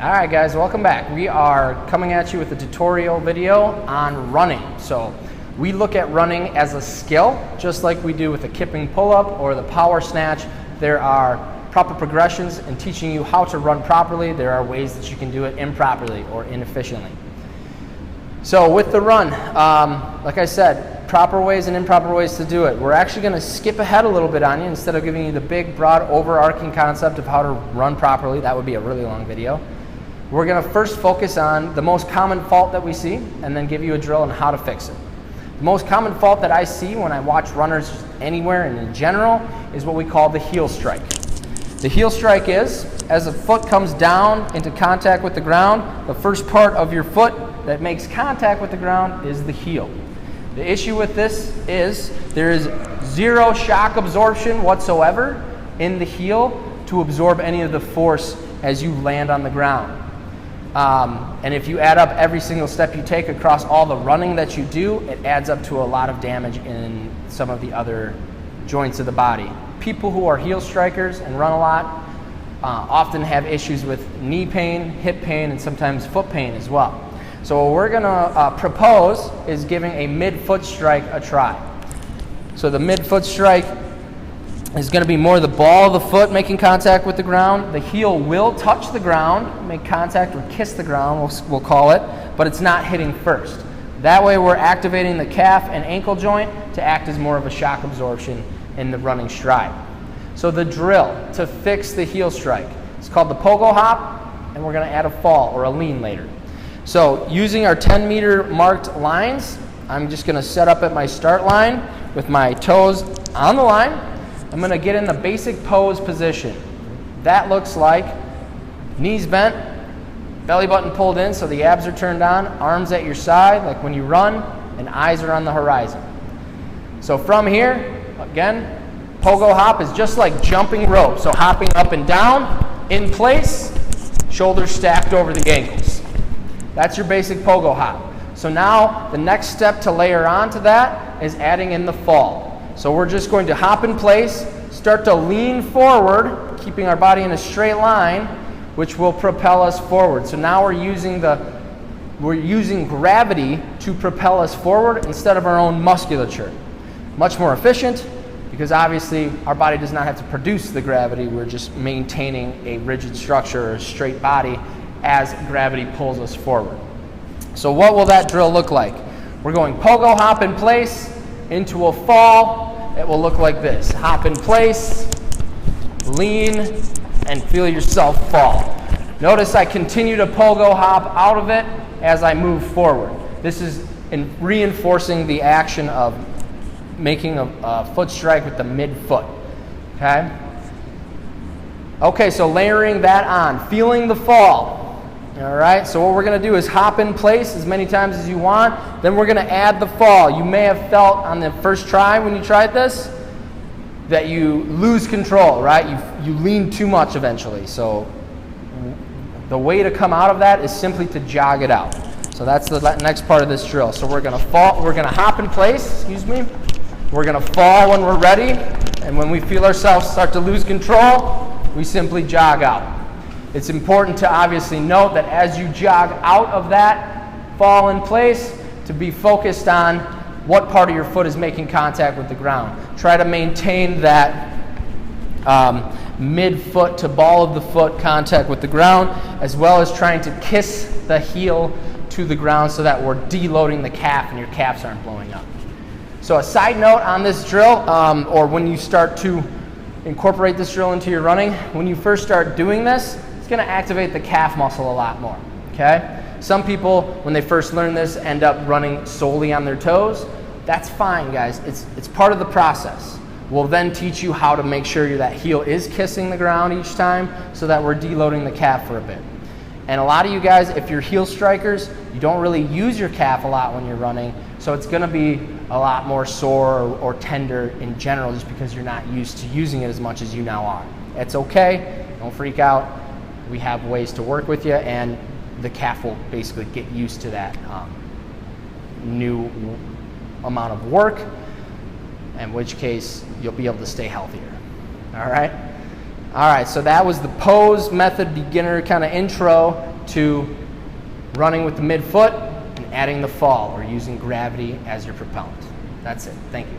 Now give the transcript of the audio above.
Alright guys, welcome back. We are coming at you with a tutorial video on running. So we look at running as a skill, just like we do with a kipping pull-up or the power snatch. There are proper progressions in teaching you how to run properly. There are ways that you can do it improperly or inefficiently. So with the run, like I said, proper ways and improper ways to do it. We're actually going to skip ahead a little bit on you instead of giving you the big, broad, overarching concept of how to run properly. That would be a really long video. We're going to first focus on the most common fault that we see and then give you a drill on how to fix it. The most common fault that I see when I watch runners anywhere and in general is what we call the heel strike. The heel strike is, as a foot comes down into contact with the ground, the first part of your foot that makes contact with the ground is the heel. The issue with this is there is zero shock absorption whatsoever in the heel to absorb any of the force as you land on the ground. And if you add up every single step you take across all the running that you do, it adds up to a lot of damage in some of the other joints of the body. People who are heel strikers and run a lot often have issues with knee pain, hip pain, and sometimes foot pain as well. So what we're going to propose is giving a mid-foot strike a try. So the mid-foot strike is going to be more the ball of the foot making contact with the ground. The heel will touch the ground, make contact or kiss the ground, we'll call it, but it's not hitting first. That way we're activating the calf and ankle joint to act as more of a shock absorption in the running stride. So the drill to fix the heel strike is called the pogo hop, and we're going to add a fall or a lean later. So using our 10-meter marked lines, I'm just going to set up at my start line with my toes on the line. I'm going to get in the basic pose position. That looks like knees bent, belly button pulled in so the abs are turned on, arms at your side like when you run, and eyes are on the horizon. So from here, again, pogo hop is just like jumping rope. So hopping up and down, in place, shoulders stacked over the ankles. That's your basic pogo hop. So now the next step to layer onto that is adding in the fall. So we're just going to hop in place, start to lean forward, keeping our body in a straight line, which will propel us forward. So now we're using gravity to propel us forward instead of our own musculature. Much more efficient because obviously our body does not have to produce the gravity. We're just maintaining a rigid structure or a straight body as gravity pulls us forward. So what will that drill look like? We're going pogo hop in place into a fall. It will look like this. Hop in place, lean, and feel yourself fall. Notice I continue to pogo hop out of it as I move forward. This is reinforcing the action of making a foot strike with the mid-foot. Okay, so layering that on, feeling the fall. All right, so what we're going to do is hop in place as many times as you want. Then we're going to add the fall. You may have felt on the first try when you tried this that you lose control, right? You lean too much eventually. So the way to come out of that is simply to jog it out. So that's the next part of this drill. So we're going to fall. We're going to hop in place. We're going to fall when we're ready, and when we feel ourselves start to lose control, we simply jog out. It's important to obviously note that as you jog out of that fall in place, to be focused on what part of your foot is making contact with the ground. Try to maintain that mid-foot to ball of the foot contact with the ground, as well as trying to kiss the heel to the ground so that we're deloading the calf and your calves aren't blowing up. So a side note on this drill, or when you start to incorporate this drill into your running, when you first start doing this, it's going to activate the calf muscle a lot more, okay? Some people, when they first learn this, end up running solely on their toes. That's fine, guys. It's part of the process. We'll then teach you how to make sure that heel is kissing the ground each time so that we're deloading the calf for a bit. And a lot of you guys, if you're heel strikers, you don't really use your calf a lot when you're running, so it's going to be a lot more sore or tender in general just because you're not used to using it as much as you now are. It's okay. Don't freak out. We have ways to work with you, and the calf will basically get used to that new amount of work, in which case you'll be able to stay healthier. All right? All right, so that was the pose method beginner kind of intro to running with the midfoot and adding the fall or using gravity as your propellant. That's it. Thank you.